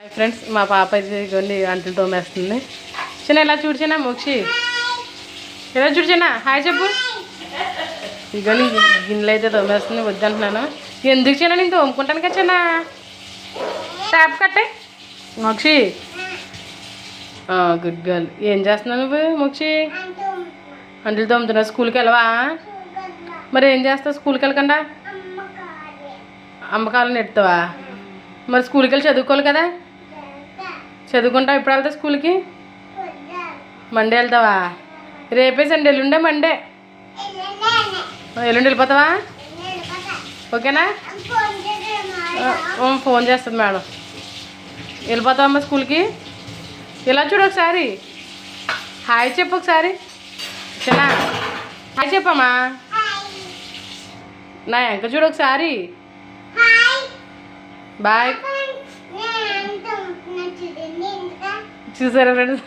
Friends మా పాప అయితే కొన్ని అంటులు తోమేస్తుంది. చిన్న ఇలా చూడ్చినా మోక్షి ఇలా చూడ్చినా హాయ్ చెప్పు. ఇగోని గిన్నెలు అయితే తోమేస్తుంది. వద్దంటున్నాను. ఎందుకు చిన్న నేను తోముకుంటాను కదా చిన్న. ట్యాప్ కట్టే మోక్షి. Good girl. ఏం చేస్తున్నావు నువ్వు మోక్షి? అంటులు తోముతున్నావు. స్కూల్కి వెళ్ళవా? మరి ఏం చేస్తావు స్కూల్కి వెళ్ళకుండా? అమ్మకాలను నెడతావా? మరి స్కూల్కి వెళ్ళి చదువుకోవాలి కదా. చదువుకుంటావు. ఎప్పుడు వెళ్తావు స్కూల్కి? మండే వెళ్తావా? రేపే సండే, ఎల్లుండే మండే. ఎల్లుండి వెళ్ళిపోతావా? ఓకేనా? ఫోన్ చేస్తుంది మేడం. వెళ్ళిపోతావమ్మా స్కూల్కి? ఇలా చూడు ఒకసారి. హాయ్ చెప్పు ఒకసారి. చిన్న హాయ్ చెప్పమ్మా. నా ఎంక చూడు ఒకసారి. బాయ్. చూసారా ఫ్రెండ్స్?